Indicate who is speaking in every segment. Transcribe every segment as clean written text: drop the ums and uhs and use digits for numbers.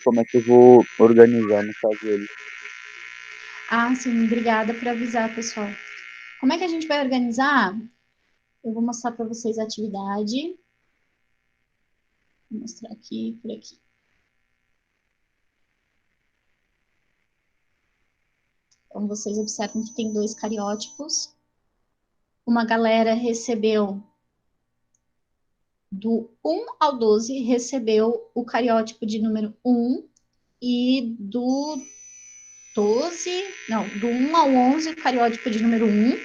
Speaker 1: como é que eu vou organizar, no caso, ele.
Speaker 2: Ah, sim, obrigada por avisar, pessoal. Como é que a gente vai organizar? Eu vou mostrar para vocês a atividade. Vou mostrar aqui, por aqui. Então, vocês observam que tem dois cariótipos. Uma galera recebeu do 1 ao 12, recebeu o cariótipo de número 1 e do 12, não, do 1 ao 11, o cariótipo de número 1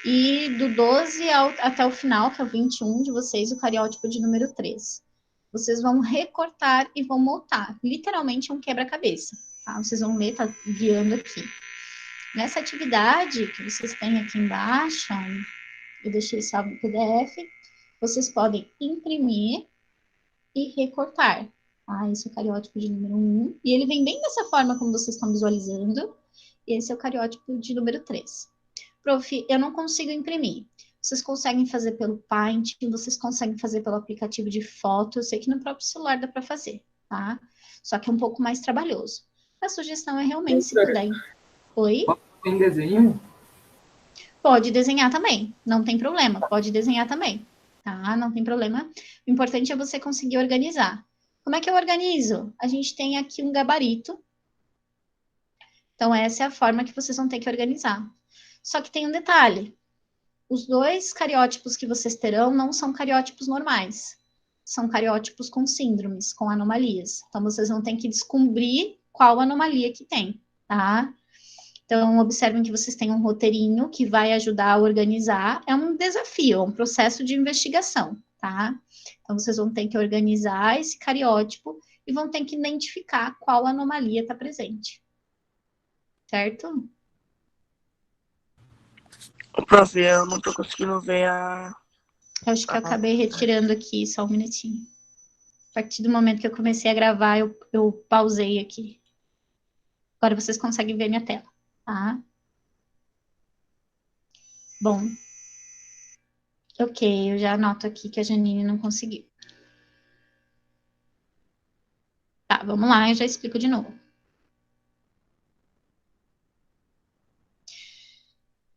Speaker 2: e do 12 até o final, que é o 21 de vocês, o cariótipo de número 3. Vocês vão recortar e vão montar. Literalmente é um quebra-cabeça. Tá? Vocês vão ler, tá guiando aqui. Nessa atividade que vocês têm aqui embaixo, eu deixei salvo no PDF, vocês podem imprimir e recortar. Tá? Esse é o cariótipo de número 1. E ele vem bem dessa forma como vocês estão visualizando. E esse é o cariótipo de número 3. Prof, eu não consigo imprimir. Vocês conseguem fazer pelo Paint, vocês conseguem fazer pelo aplicativo de foto. Eu sei que no próprio celular dá para fazer, tá? Só que é um pouco mais trabalhoso. A sugestão é realmente, se puder. Oi?
Speaker 3: Tem desenho?
Speaker 2: Pode desenhar também, não tem problema. Pode desenhar também, tá? Não tem problema. O importante é você conseguir organizar. Como é que eu organizo? A gente tem aqui um gabarito. Então, essa é a forma que vocês vão ter que organizar. Só que tem um detalhe. Os dois cariótipos que vocês terão não são cariótipos normais. São cariótipos com síndromes, com anomalias. Então, vocês vão ter que descobrir qual anomalia que tem, tá? Então, observem que vocês têm um roteirinho que vai ajudar a organizar. É um desafio, é um processo de investigação, tá? Então, vocês vão ter que organizar esse cariótipo e vão ter que identificar qual anomalia está presente. Certo?
Speaker 4: Prof, eu não tô conseguindo ver a.
Speaker 2: Eu acho que eu acabei retirando aqui, só um minutinho. A partir do momento que eu comecei a gravar, eu pausei aqui. Agora vocês conseguem ver minha tela, tá? Bom. Ok, eu já anoto aqui que a Janine não conseguiu. Tá, vamos lá, eu já explico de novo.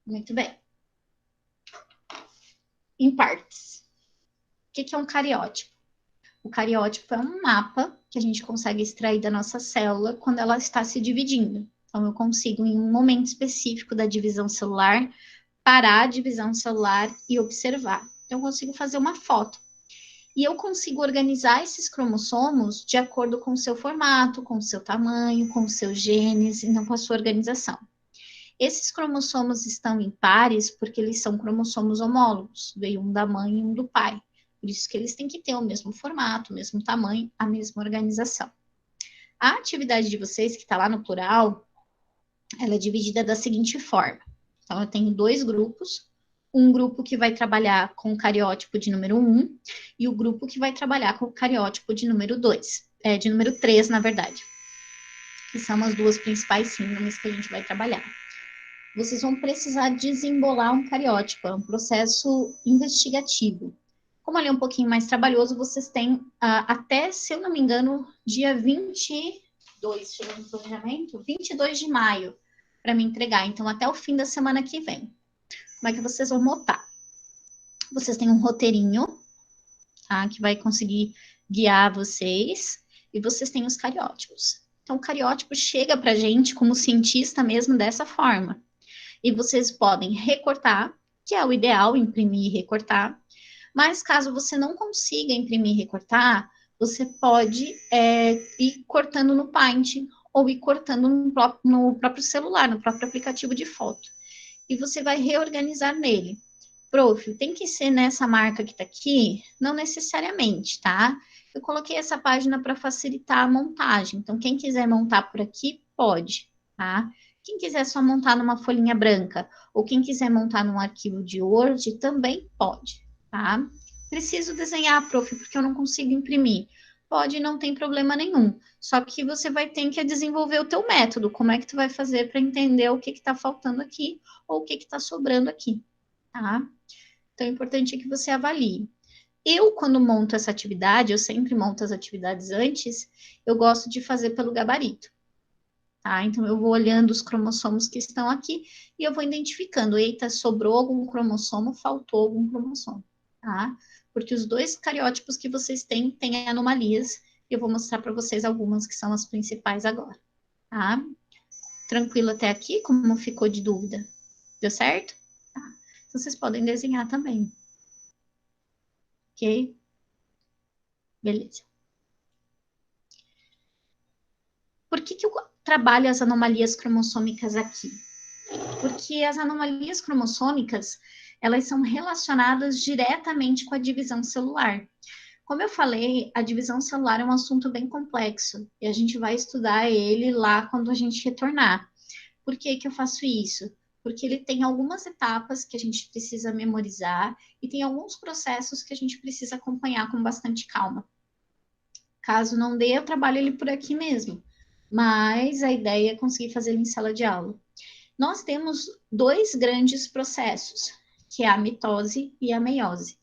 Speaker 2: Muito bem. Em partes. O que é um cariótipo? O cariótipo é um mapa que a gente consegue extrair da nossa célula quando ela está se dividindo. Então, eu consigo, em um momento específico da divisão celular, parar a divisão celular e observar. Então, eu consigo fazer uma foto. E eu consigo organizar esses cromossomos de acordo com o seu formato, com o seu tamanho, com os seus genes, então com a sua organização. Esses cromossomos estão em pares porque eles são cromossomos homólogos, veio um da mãe e um do pai. Por isso que eles têm que ter o mesmo formato, o mesmo tamanho, a mesma organização. A atividade de vocês, que está lá no plural, ela é dividida da seguinte forma. Então, eu tenho dois grupos, um grupo que vai trabalhar com o cariótipo de número 1 e o grupo que vai trabalhar com o cariótipo de número 2, de número 3, na verdade. Que são as duas principais síndromes que a gente vai trabalhar. Vocês vão precisar desembolar um cariótipo, é um processo investigativo. Como ele é um pouquinho mais trabalhoso, vocês têm até, se eu não me engano, dia 22, chegando no planejamento, 22 de maio, para me entregar. Então, até o fim da semana que vem. Como é que vocês vão montar? Vocês têm um roteirinho, tá, que vai conseguir guiar vocês, e vocês têm os cariótipos. Então, o cariótipo chega para a gente, como cientista mesmo, dessa forma. E vocês podem recortar, que é o ideal, imprimir e recortar. Mas caso você não consiga imprimir e recortar, você pode ir cortando no Paint ou ir cortando no próprio celular, no próprio aplicativo de foto. E você vai reorganizar nele. Prof, tem que ser nessa marca que está aqui? Não necessariamente, tá? Eu coloquei essa página para facilitar a montagem. Então, quem quiser montar por aqui, pode, tá? Quem quiser só montar numa folhinha branca, ou quem quiser montar num arquivo de Word, também pode, tá? Preciso desenhar, prof, porque eu não consigo imprimir. Pode, não tem problema nenhum. Só que você vai ter que desenvolver o teu método. Como é que tu vai fazer para entender o que está faltando aqui, ou o que está sobrando aqui, tá? Então, é importante que você avalie. Eu, quando monto essa atividade, eu sempre monto as atividades antes, eu gosto de fazer pelo gabarito. Tá? Então, eu vou olhando os cromossomos que estão aqui e eu vou identificando, eita, sobrou algum cromossomo, faltou algum cromossomo, tá? Porque os dois cariótipos que vocês têm anomalias, e eu vou mostrar para vocês algumas que são as principais agora, tá? Tranquilo até aqui? Como ficou de dúvida? Deu certo? Tá. Então, vocês podem desenhar também. Ok? Beleza. Por que eu trabalho as anomalias cromossômicas aqui? Porque as anomalias cromossômicas, elas são relacionadas diretamente com a divisão celular. Como eu falei, a divisão celular é um assunto bem complexo, e a gente vai estudar ele lá quando a gente retornar. Por que que eu faço isso? Porque ele tem algumas etapas que a gente precisa memorizar e tem alguns processos que a gente precisa acompanhar com bastante calma. Caso não dê, eu trabalho ele por aqui mesmo. Mas a ideia é conseguir fazer ele em sala de aula. Nós temos dois grandes processos, que é a mitose e a meiose.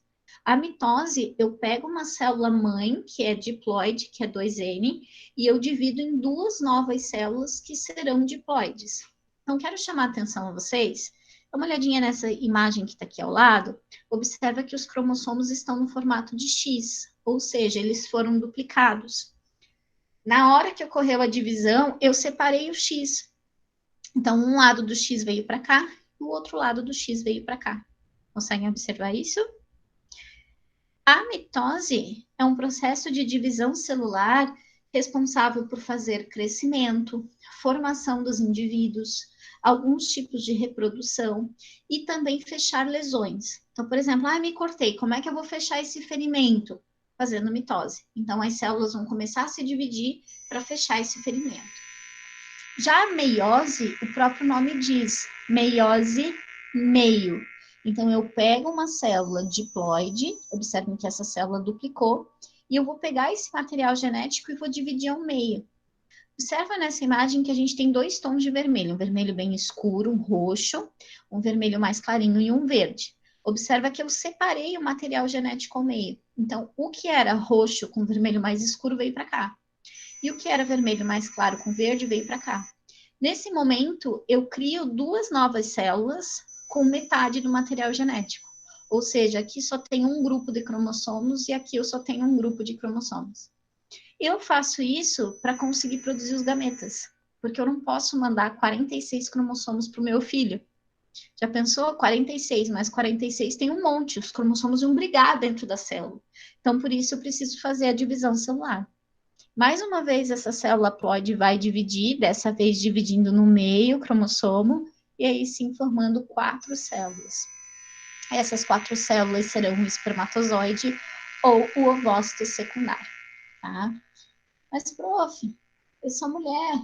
Speaker 2: A mitose, eu pego uma célula mãe, que é diploide, que é 2N, e eu divido em duas novas células que serão diploides. Então, quero chamar a atenção a vocês. Dá uma olhadinha nessa imagem que está aqui ao lado. Observa que os cromossomos estão no formato de X, ou seja, eles foram duplicados. Na hora que ocorreu a divisão, eu separei o X. Então, um lado do X veio para cá, o outro lado do X veio para cá. Conseguem observar isso? A mitose é um processo de divisão celular responsável por fazer crescimento, formação dos indivíduos, alguns tipos de reprodução e também fechar lesões. Então, por exemplo, me cortei, como é que eu vou fechar esse ferimento? Fazendo mitose. Então, as células vão começar a se dividir para fechar esse ferimento. Já a meiose, o próprio nome diz, meiose meio. Então, eu pego uma célula diploide, observem que essa célula duplicou, e eu vou pegar esse material genético e vou dividir ao meio. Observa nessa imagem que a gente tem dois tons de vermelho, um vermelho bem escuro, um roxo, um vermelho mais clarinho e um verde. Observa que eu separei o material genético ao meio. Então, o que era roxo com vermelho mais escuro veio para cá. E o que era vermelho mais claro com verde veio para cá. Nesse momento, eu crio duas novas células com metade do material genético. Ou seja, aqui só tem um grupo de cromossomos e aqui eu só tenho um grupo de cromossomos. Eu faço isso para conseguir produzir os gametas, porque eu não posso mandar 46 cromossomos para o meu filho. Já pensou? 46 mais 46 tem um monte, os cromossomos vão brigar dentro da célula. Então, por isso, eu preciso fazer a divisão celular. Mais uma vez, essa célula ploide vai dividir, dessa vez dividindo no meio o cromossomo, e aí sim formando 4 células. Essas 4 células serão o espermatozoide ou o ovócito secundário, tá? Mas, prof, eu sou mulher,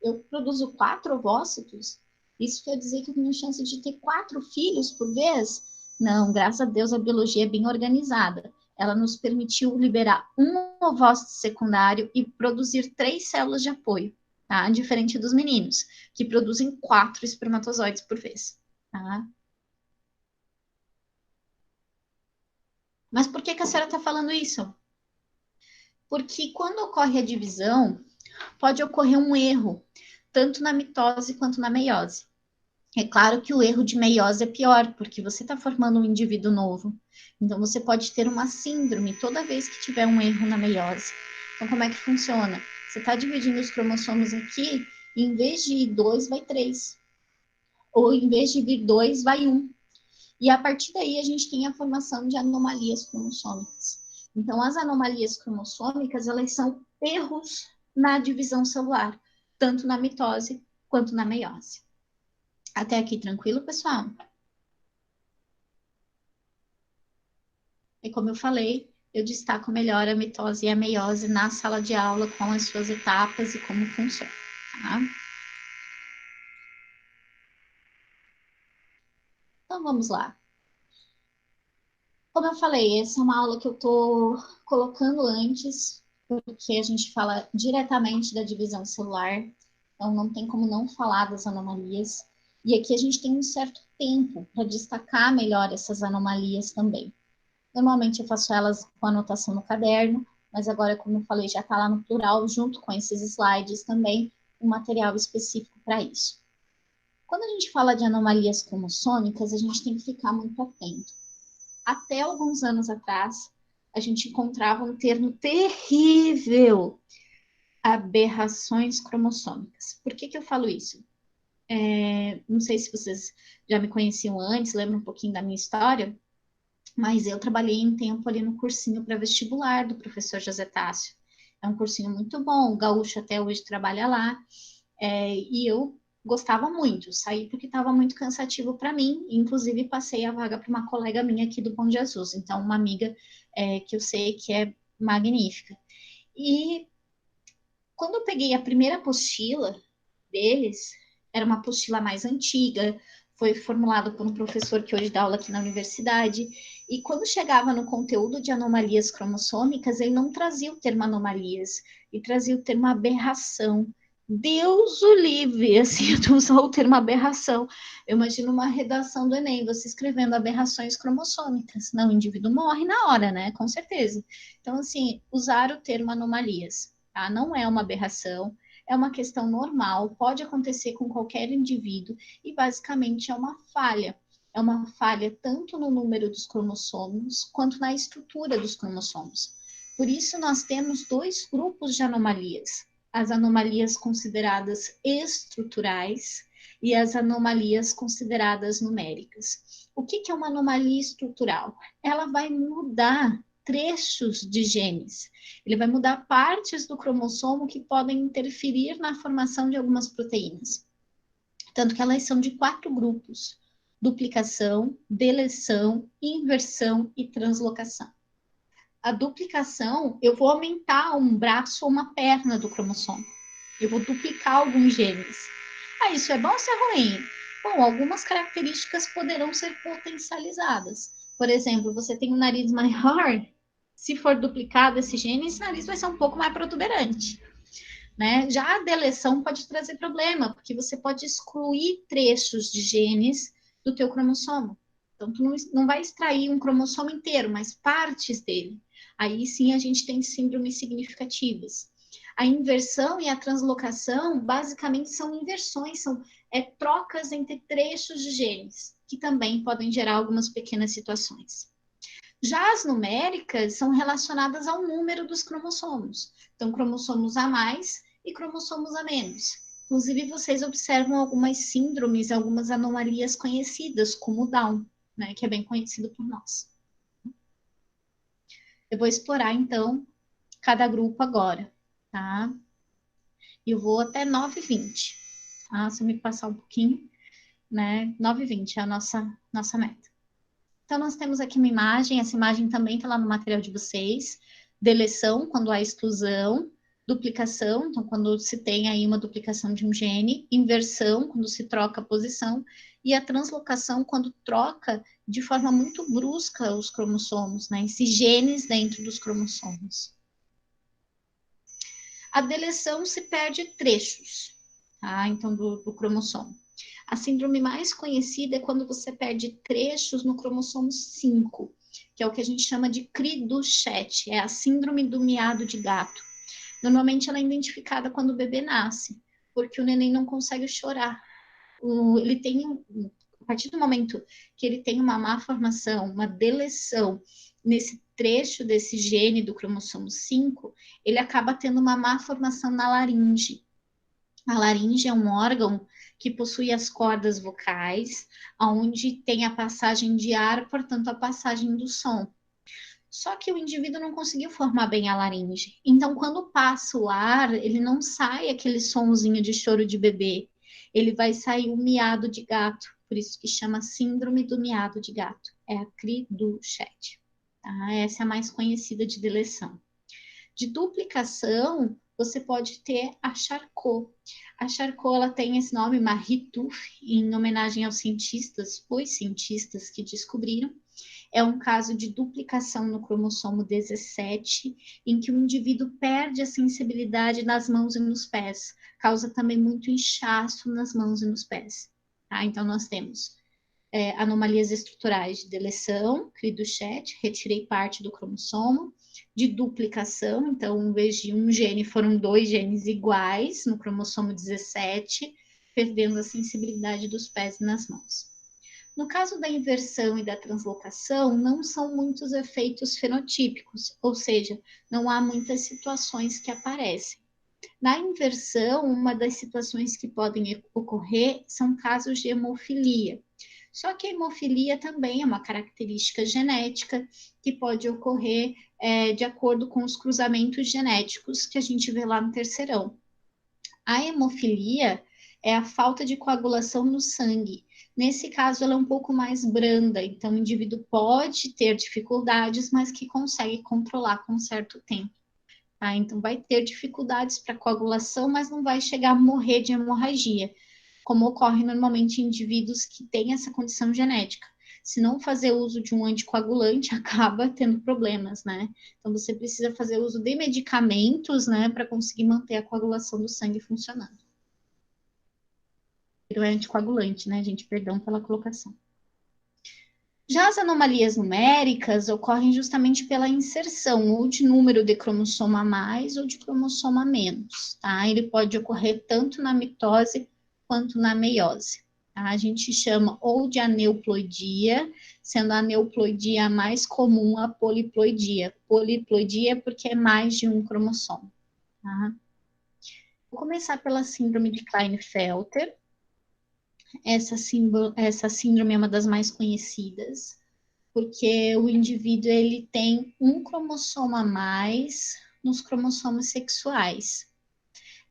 Speaker 2: eu produzo 4 ovócitos? Isso quer dizer que eu tenho chance de ter 4 filhos por vez? Não, graças a Deus a biologia é bem organizada. Ela nos permitiu liberar um ovócito secundário e produzir 3 células de apoio, tá? Diferente dos meninos, que produzem 4 espermatozoides por vez, tá? Mas por que a senhora está falando isso? Porque quando ocorre a divisão, pode ocorrer um erro, tanto na mitose quanto na meiose. É claro que o erro de meiose é pior, porque você está formando um indivíduo novo. Então, você pode ter uma síndrome toda vez que tiver um erro na meiose. Então, como é que funciona? Você está dividindo os cromossomos aqui, e em vez de ir 2, vai 3. Ou em vez de vir 2, vai 1. E a partir daí, a gente tem a formação de anomalias cromossômicas. Então, as anomalias cromossômicas, elas são erros na divisão celular, tanto na mitose quanto na meiose. Até aqui, tranquilo, pessoal? E como eu falei, eu destaco melhor a mitose e a meiose na sala de aula com as suas etapas e como funciona, tá? Então, vamos lá. Como eu falei, essa é uma aula que eu tô colocando antes, porque a gente fala diretamente da divisão celular, então não tem como não falar das anomalias. E aqui a gente tem um certo tempo para destacar melhor essas anomalias também. Normalmente eu faço elas com anotação no caderno, mas agora, como eu falei, já está lá no plural, junto com esses slides também, um material específico para isso. Quando a gente fala de anomalias cromossômicas, a gente tem que ficar muito atento. Até alguns anos atrás, a gente encontrava um termo terrível, aberrações cromossômicas. Por que eu falo isso? Não sei se vocês já me conheciam antes, lembram um pouquinho da minha história, mas eu trabalhei um tempo ali no cursinho pré-vestibular do professor José Tássio. É um cursinho muito bom, o Gaúcho até hoje trabalha lá, e eu gostava muito, saí porque estava muito cansativo para mim, inclusive passei a vaga para uma colega minha aqui do Bom Jesus, então uma amiga que eu sei que é magnífica. E quando eu peguei a primeira apostila deles, era uma apostila mais antiga, foi formulado por um professor que hoje dá aula aqui na universidade, e quando chegava no conteúdo de anomalias cromossômicas, ele não trazia o termo anomalias, ele trazia o termo aberração. Deus o livre, assim, de usar o termo aberração. Eu imagino uma redação do Enem, você escrevendo aberrações cromossômicas. Não, o indivíduo morre na hora, né? Com certeza. Então, assim, usar o termo anomalias, tá? Não é uma aberração, é uma questão normal, pode acontecer com qualquer indivíduo e basicamente é uma falha. É uma falha tanto no número dos cromossomos quanto na estrutura dos cromossomos. Por isso, nós temos dois grupos de anomalias: as anomalias consideradas estruturais e as anomalias consideradas numéricas. O que é uma anomalia estrutural? Ela vai mudar trechos de genes. Ele vai mudar partes do cromossomo que podem interferir na formação de algumas proteínas. Tanto que elas são de 4 grupos: duplicação, deleção, inversão e translocação. A duplicação, eu vou aumentar um braço ou uma perna do cromossomo. Eu vou duplicar alguns genes. Isso é bom ou isso é ruim? Bom, algumas características poderão ser potencializadas. Por exemplo, você tem um nariz maior, se for duplicado esse gene, esse nariz vai ser um pouco mais protuberante, né? Já a deleção pode trazer problema, porque você pode excluir trechos de genes do teu cromossomo. Então, tu não vai extrair um cromossomo inteiro, mas partes dele. Aí sim a gente tem síndromes significativas. A inversão e a translocação basicamente são inversões, são trocas entre trechos de genes, que também podem gerar algumas pequenas situações. Já as numéricas são relacionadas ao número dos cromossomos. Então, cromossomos a mais e cromossomos a menos. Inclusive, vocês observam algumas síndromes, algumas anomalias conhecidas, como o Down, né, que é bem conhecido por nós. Eu vou explorar, então, cada grupo agora, tá? E eu vou até 9h20, tá? Se eu me passar um pouquinho, né? 9h20 é a nossa meta. Então, nós temos aqui uma imagem, essa imagem também está lá no material de vocês. Deleção, quando há exclusão. Duplicação, então quando se tem aí uma duplicação de um gene. Inversão, quando se troca a posição. E a translocação, quando troca de forma muito brusca os cromossomos, né? Esses genes dentro dos cromossomos. A deleção se perde trechos, tá? Então, do cromossomo. A síndrome mais conhecida é quando você perde trechos no cromossomo 5, que é o que a gente chama de Cri-du-Chat, é a síndrome do miado de gato. Normalmente ela é identificada quando o bebê nasce, porque o neném não consegue chorar. Ele tem, a partir do momento que ele tem uma má formação, uma deleção nesse trecho desse gene do cromossomo 5, ele acaba tendo uma má formação na laringe. A laringe é um órgão que possui as cordas vocais, onde tem a passagem de ar, portanto, a passagem do som. Só que o indivíduo não conseguiu formar bem a laringe. Então, quando passa o ar, ele não sai aquele sonzinho de choro de bebê. Ele vai sair um miado de gato. Por isso que chama síndrome do miado de gato. É a Cri-du-Chat. Tá? Essa é a mais conhecida de deleção. De duplicação, você pode ter a Charcot. A Charcot, ela tem esse nome, Marie Tooth, em homenagem aos cientistas, os cientistas que descobriram. É um caso de duplicação no cromossomo 17, em que o indivíduo perde a sensibilidade nas mãos e nos pés. Causa também muito inchaço nas mãos e nos pés. Tá? Então, nós temos anomalias estruturais de deleção, CRI-Duchenne, retirei parte do cromossomo, de duplicação, então, em vez de um gene, foram 2 genes iguais no cromossomo 17, perdendo a sensibilidade dos pés e nas mãos. No caso da inversão e da translocação, não são muitos efeitos fenotípicos, ou seja, não há muitas situações que aparecem. Na inversão, uma das situações que podem ocorrer são casos de hemofilia. Só que a hemofilia também é uma característica genética que pode ocorrer de acordo com os cruzamentos genéticos que a gente vê lá no terceirão. A hemofilia é a falta de coagulação no sangue. Nesse caso, ela é um pouco mais branda, então o indivíduo pode ter dificuldades, mas que consegue controlar com um certo tempo. Tá? Então, vai ter dificuldades para coagulação, mas não vai chegar a morrer de hemorragia, como ocorre normalmente em indivíduos que têm essa condição genética. Se não fazer uso de um anticoagulante, acaba tendo problemas, né? Então, você precisa fazer uso de medicamentos, né, para conseguir manter a coagulação do sangue funcionando. Não é anticoagulante, né, gente? Perdão pela colocação. Já as anomalias numéricas ocorrem justamente pela inserção ou de número de cromossomo a mais ou de cromossomo a menos, tá? Ele pode ocorrer tanto na mitose quanto na meiose. Tá? A gente chama ou de aneuploidia, sendo a aneuploidia a mais comum a poliploidia. Poliploidia é porque é mais de um cromossomo. Tá? Vou começar pela síndrome de Klinefelter. Essa síndrome é uma das mais conhecidas, porque o indivíduo ele tem um cromossomo a mais nos cromossomos sexuais.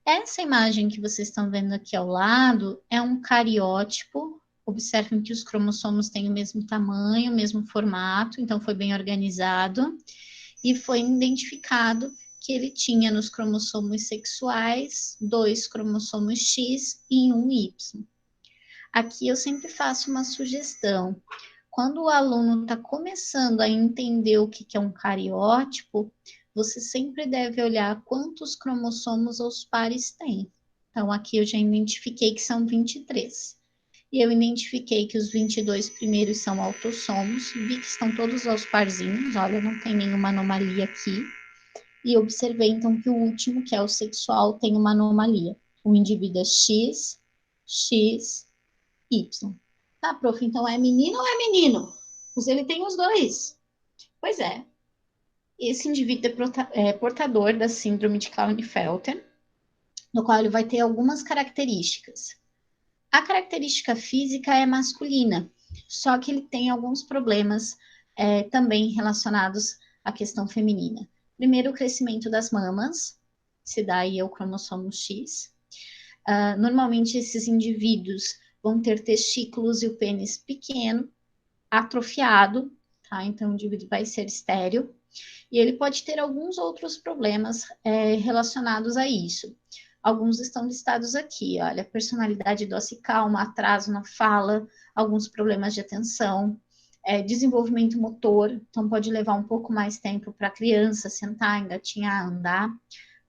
Speaker 2: Essa imagem que vocês estão vendo aqui ao lado é um cariótipo. Observem que os cromossomos têm o mesmo tamanho, o mesmo formato, então foi bem organizado. E foi identificado que ele tinha nos cromossomos sexuais 2 cromossomos X e 1 Y. Aqui eu sempre faço uma sugestão. Quando o aluno está começando a entender o que é um cariótipo, você sempre deve olhar quantos cromossomos os pares têm. Então, aqui eu já identifiquei que são 23. E eu identifiquei que os 22 primeiros são autossomos, vi que estão todos aos parzinhos, olha, não tem nenhuma anomalia aqui. E observei, então, que o último, que é o sexual, tem uma anomalia. O indivíduo é X, X, Y. Tá, prof, então é menino ou é menino? Pois ele tem os dois. Pois é. Esse indivíduo é portador da síndrome de Klinefelter, no qual ele vai ter algumas características. A característica física é masculina, só que ele tem alguns problemas também relacionados à questão feminina. Primeiro, o crescimento das mamas, se dá aí ao cromossomo X. Normalmente, esses indivíduos vão ter testículos e o pênis pequeno, atrofiado, tá? Então, o indivíduo vai ser estéril. E ele pode ter alguns outros problemas relacionados a isso. Alguns estão listados aqui, olha, personalidade dócil e calma, atraso na fala, alguns problemas de atenção, desenvolvimento motor, então pode levar um pouco mais tempo para a criança sentar, engatinhar, andar,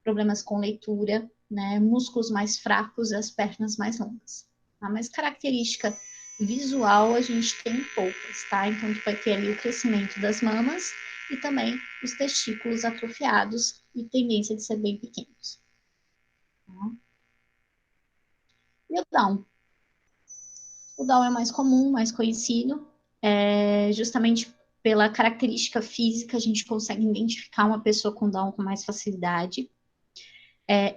Speaker 2: problemas com leitura, né, músculos mais fracos e as pernas mais longas. Tá? Mas característica visual a gente tem poucas, tá? Então a gente vai ter ali o crescimento das mamas e também os testículos atrofiados e tendência de ser bem pequenos. Tá? E o Down? O Down é mais comum, mais conhecido, justamente pela característica física, a gente consegue identificar uma pessoa com Down com mais facilidade.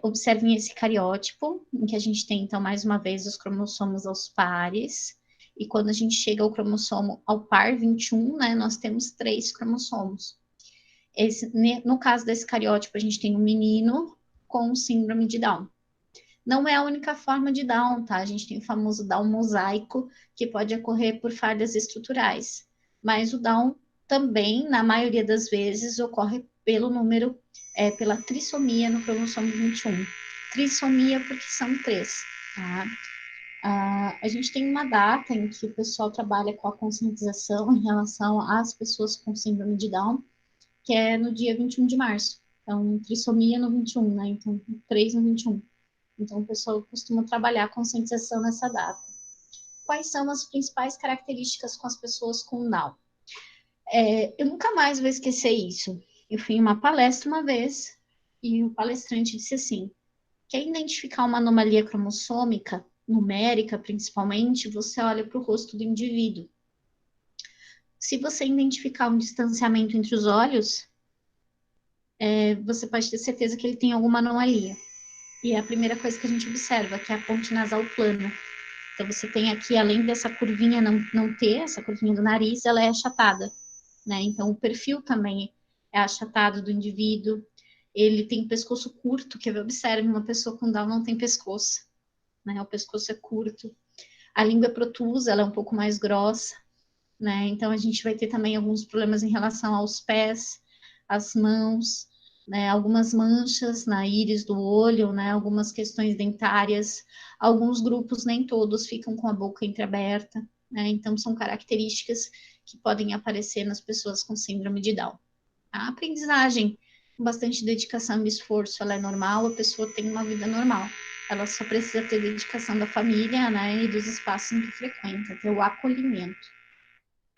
Speaker 2: Observem esse cariótipo, em que a gente tem, então, mais uma vez, os cromossomos aos pares, e quando a gente chega ao cromossomo ao par 21, né, nós temos 3 cromossomos. No caso desse cariótipo, a gente tem um menino com síndrome de Down. Não é a única forma de Down, tá? A gente tem o famoso Down mosaico, que pode ocorrer por falhas estruturais. Mas o Down também, na maioria das vezes, ocorre pelo número, pela trissomia no cromossomo 21. Trissomia porque são 3, tá? A gente tem uma data em que o pessoal trabalha com a conscientização em relação às pessoas com síndrome de Down, que é no dia 21 de março. Então, trissomia no 21, né? Então, 3 no 21. Então, o pessoal costuma trabalhar a conscientização nessa data. quais são as principais características com as pessoas com Down. Eu nunca mais vou esquecer isso. Eu fui em uma palestra uma vez e o palestrante disse assim: quer identificar uma anomalia cromossômica, numérica principalmente, você olha para o rosto do indivíduo. Se você identificar um distanciamento entre os olhos, você pode ter certeza que ele tem alguma anomalia. E é a primeira coisa que a gente observa, que é a ponte nasal plana. Então, você tem aqui, além dessa curvinha não ter, essa curvinha do nariz, ela é achatada, né? Então, o perfil também é achatado do indivíduo. Ele tem pescoço curto, que observe, uma pessoa com Down não tem pescoço, né? O pescoço é curto. A língua é protusa, ela é um pouco mais grossa, né? Então, a gente vai ter também alguns problemas em relação aos pés, às mãos, né? Algumas manchas na íris do olho, né? Algumas questões dentárias. Alguns grupos, nem todos, ficam com a boca entreaberta, né? Então, são características que podem aparecer nas pessoas com síndrome de Down. A aprendizagem, com bastante dedicação e esforço, ela é normal, a pessoa tem uma vida normal. Ela só precisa ter dedicação da família, né? E dos espaços em que frequenta, ter o acolhimento.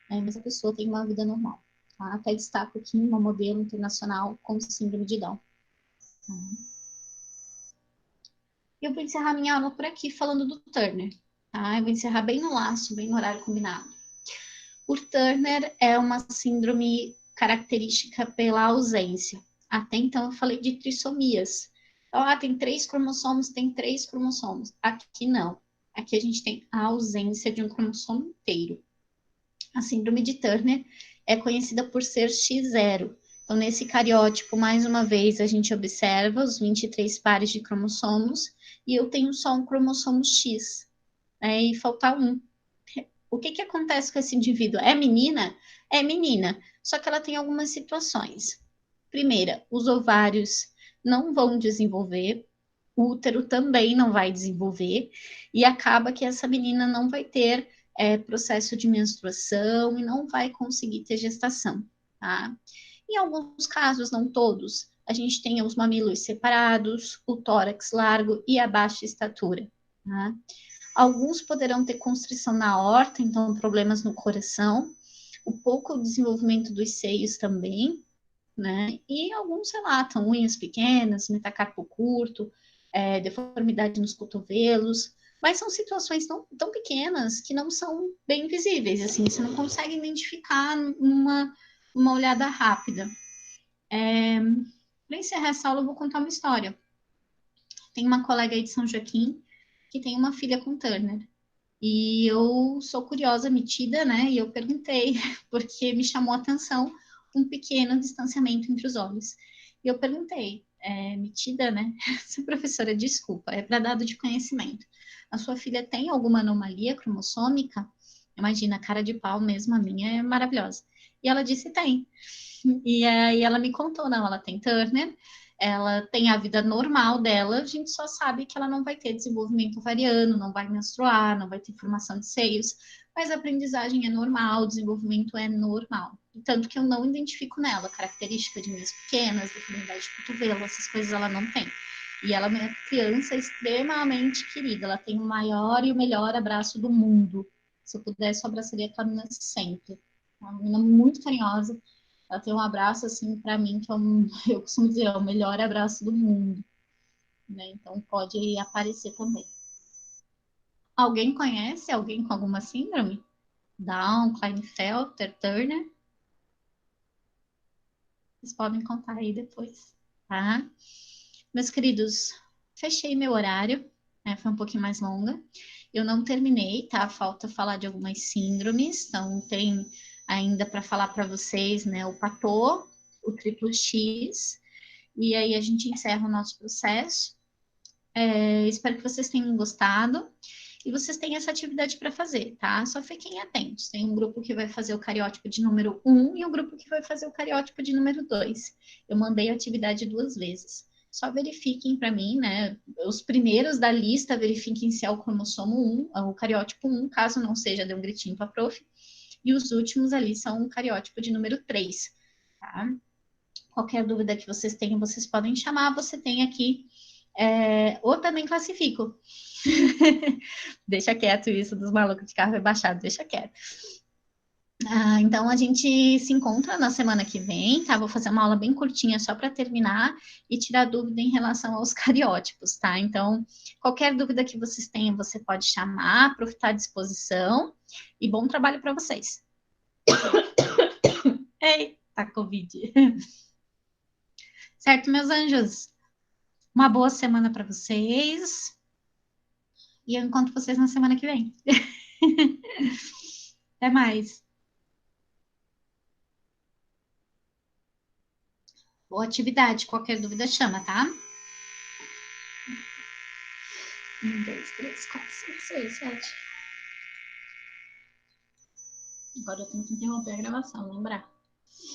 Speaker 2: Mas a pessoa tem uma vida normal. Tá? Até destaco aqui uma modelo internacional com síndrome de Down. Eu vou encerrar minha aula por aqui falando do Turner. Tá? Eu vou encerrar bem no laço, bem no horário combinado. O Turner é uma síndrome característica pela ausência. Até então eu falei de trissomias. Então, tem 3 cromossomos, tem 3 cromossomos. Aqui não. Aqui a gente tem a ausência de um cromossomo inteiro. A síndrome de Turner é conhecida por ser X0. Então, nesse cariótipo, mais uma vez, a gente observa os 23 pares de cromossomos e eu tenho só um cromossomo X, né, e falta um. O que acontece com esse indivíduo? É menina? É menina, só que ela tem algumas situações. Primeira, os ovários não vão desenvolver, o útero também não vai desenvolver, e acaba que essa menina não vai ter processo de menstruação e não vai conseguir ter gestação, tá? Em alguns casos, não todos, a gente tem os mamilos separados, o tórax largo e a baixa estatura, tá? Alguns poderão ter constrição na aorta, então problemas no coração, o pouco desenvolvimento dos seios também, né? E alguns relatam unhas pequenas, metacarpo curto, deformidade nos cotovelos, mas são situações tão pequenas que não são bem visíveis, assim, você não consegue identificar uma olhada rápida. Para encerrar essa aula, eu vou contar uma história. Tem uma colega aí de São Joaquim que tem uma filha com Turner. E eu sou curiosa, metida, né? E eu perguntei, porque me chamou a atenção um pequeno distanciamento entre os olhos. E eu perguntei, metida, né? Professora, desculpa, é para dado de conhecimento. A sua filha tem alguma anomalia cromossômica? Imagina, cara de pau mesmo, a minha é maravilhosa. E ela disse, tem. E aí ela me contou, não, ela tem Turner, ela tem a vida normal dela, a gente só sabe que ela não vai ter desenvolvimento ovariano, não vai menstruar, não vai ter formação de seios, mas a aprendizagem é normal, o desenvolvimento é normal. Tanto que eu não identifico nela característica de unhas pequenas, deformidade de cotovelo, essas coisas ela não tem. E ela é uma criança extremamente querida, ela tem o maior e o melhor abraço do mundo. Se eu pudesse, eu abraçaria aquela menina sempre. Uma menina muito carinhosa. Ela tem um abraço, assim, para mim, que eu costumo dizer, é o melhor abraço do mundo. Né? Então, pode aparecer também. Alguém conhece alguém com alguma síndrome? Down, Klinefelter, Turner? Vocês podem contar aí depois, tá? Meus queridos, fechei meu horário, né? Foi um pouquinho mais longa. Eu não terminei, tá? Falta falar de algumas síndromes, então tem ainda para falar para vocês, né? O Patô, o triplo X, e aí a gente encerra o nosso processo. Espero que vocês tenham gostado e vocês têm essa atividade para fazer, tá? Só fiquem atentos. Tem um grupo que vai fazer o cariótipo de número 1 e um grupo que vai fazer o cariótipo de número 2. Eu mandei a atividade 2 vezes. Só verifiquem para mim, né? Os primeiros da lista, verifiquem se é o cromossomo 1, o cariótipo 1, caso não seja, dê um gritinho para a prof. E os últimos ali são o cariótipo de número 3, tá? Qualquer dúvida que vocês tenham, vocês podem chamar. Você tem aqui Ou também classifico. Deixa quieto isso dos malucos de carro rebaixado, deixa quieto. Então a gente se encontra na semana que vem, tá? Vou fazer uma aula bem curtinha só para terminar e tirar dúvida em relação aos cariótipos, tá? Então, qualquer dúvida que vocês tenham, você pode chamar, Prof tá à disposição. E bom trabalho para vocês. Eita, Covid. Certo, meus anjos? Uma boa semana para vocês. E eu encontro vocês na semana que vem. Até mais. Boa atividade. Qualquer dúvida, chama, tá? 1, 2, 3, 4, 5, 6, 7. Agora eu tenho que interromper a gravação, lembrar.